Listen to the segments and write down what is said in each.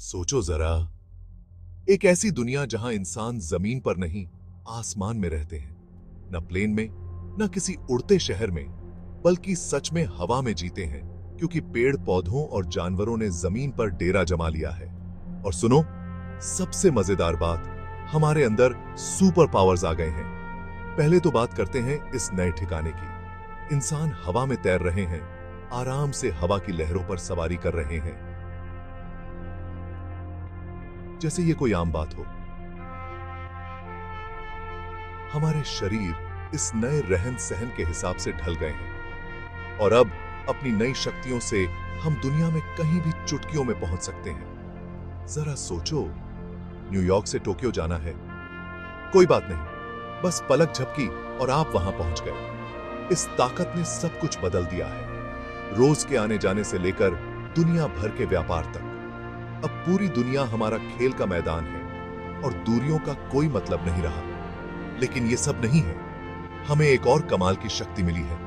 सोचो जरा, एक ऐसी दुनिया जहां इंसान जमीन पर नहीं आसमान में रहते हैं, न प्लेन में न किसी उड़ते शहर में, बल्कि सच में हवा में जीते हैं, क्योंकि पेड़ पौधों और जानवरों ने जमीन पर डेरा जमा लिया है। और सुनो, सबसे मजेदार बात, हमारे अंदर सुपर पावर्स आ गए हैं। पहले तो बात करते हैं इस नए ठिकाने की। इंसान हवा में तैर रहे हैं, आराम से हवा की लहरों पर सवारी कर रहे हैं, जैसे ये कोई आम बात हो। हमारे शरीर इस नए रहन सहन के हिसाब से ढल गए हैं और अब अपनी नई शक्तियों से हम दुनिया में कहीं भी चुटकियों में पहुंच सकते हैं। जरा सोचो, न्यूयॉर्क से टोक्यो जाना है, कोई बात नहीं, बस पलक झपकी और आप वहां पहुंच गए। इस ताकत ने सब कुछ बदल दिया है, रोज के आने जाने से लेकर दुनिया भर के व्यापार तक। अब पूरी दुनिया हमारा खेल का मैदान है और दूरियों का कोई मतलब नहीं रहा। लेकिन ये सब नहीं है, हमें एक और कमाल की शक्ति मिली है,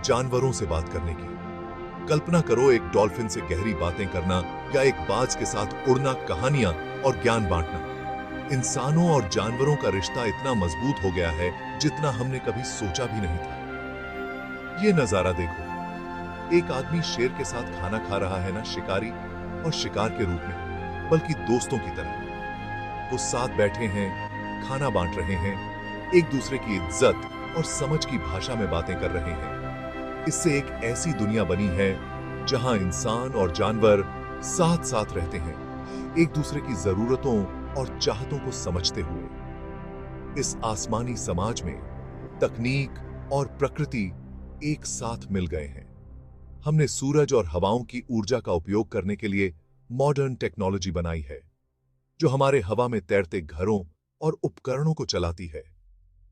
जानवरों से बात करने की। कल्पना करो, एक डॉल्फिन से गहरी बातें करना या एक बाज के साथ उड़ना, कहानियां और ज्ञान बांटना। इंसानों और जानवरों का रिश्ता इतना मजबूत हो गया है जितना हमने कभी सोचा भी नहीं था। ये नजारा देखो, एक आदमी शेर के साथ खाना खा रहा है, ना शिकारी और शिकार के रूप में, बल्कि दोस्तों की तरह। वो साथ बैठे हैं, खाना बांट रहे हैं, एक दूसरे की इज्जत और समझ की भाषा में बातें कर रहे हैं। इससे एक ऐसी दुनिया बनी है जहां इंसान और जानवर साथ साथ रहते हैं, एक दूसरे की जरूरतों और चाहतों को समझते हुए। इस आसमानी समाज में तकनीक और प्रकृति एक साथ मिल गए हैं। हमने सूरज और हवाओं की ऊर्जा का उपयोग करने के लिए मॉडर्न टेक्नोलॉजी बनाई है, जो हमारे हवा में तैरते घरों और उपकरणों को चलाती है।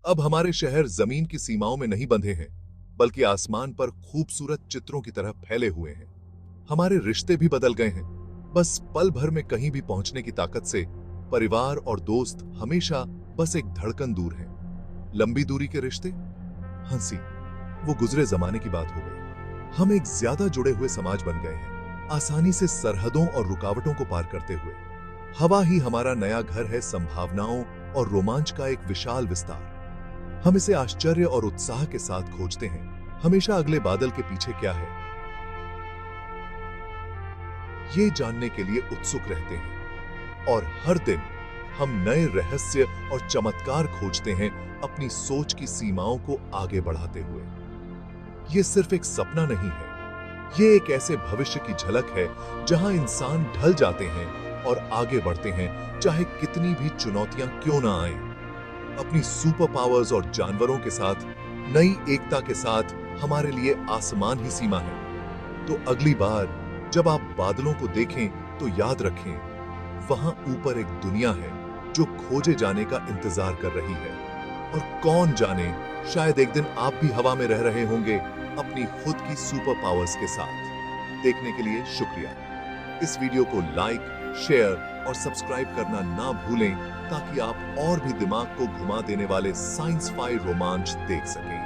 अब हमारे शहर जमीन की सीमाओं में नहीं बंधे हैं, बल्कि आसमान पर खूबसूरत चित्रों की तरह फैले हुए हैं। हमारे रिश्ते भी बदल गए हैं, बस पल भर में कहीं भी पहुंचने की ताकत से परिवार और दोस्त हमेशा बस एक धड़कन दूर हैं। लंबी दूरी के रिश्ते, हंसी, वो गुजरे जमाने की बात हो गई। हम एक ज्यादा जुड़े हुए समाज बन गए हैं, आसानी से सरहदों और रुकावटों को पार करते हुए। हवा ही हमारा नया घर है, संभावनाओं और रोमांच का एक विशाल विस्तार। हम इसे आश्चर्य और उत्साह के साथ खोजते हैं, हमेशा अगले बादल के पीछे क्या है, ये जानने के लिए उत्सुक रहते हैं। और हर दिन हम नए रहस्य और चमत्कार खोजते हैं, अपनी सोच की सीमाओं को आगे बढ़ाते हुए। ये सिर्फ एक सपना नहीं है, ये एक ऐसे भविष्य की झलक है जहां इंसान ढल जाते हैं और आगे बढ़ते हैं, चाहे कितनी भी चुनौतियां क्यों ना आएं। अपनी सुपर पावर्स और जानवरों के साथ, नई एकता के साथ हमारे लिए आसमान ही सीमा है। तो अगली बार जब आप बादलों को देखें तो याद रखें, वहां ऊपर एक दुनिया है जो खोजे जाने का इंतजार कर रही है। और कौन जाने, शायद एक दिन आप भी हवा में रह रहे होंगे, अपनी खुद की सुपर पावर्स के साथ। देखने के लिए शुक्रिया। इस वीडियो को लाइक, शेयर और सब्सक्राइब करना ना भूलें, ताकि आप और भी दिमाग को घुमा देने वाले साइंस फाई रोमांच देख सकें।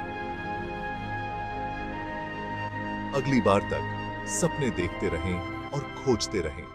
अगली बार तक सपने देखते रहें और खोजते रहें।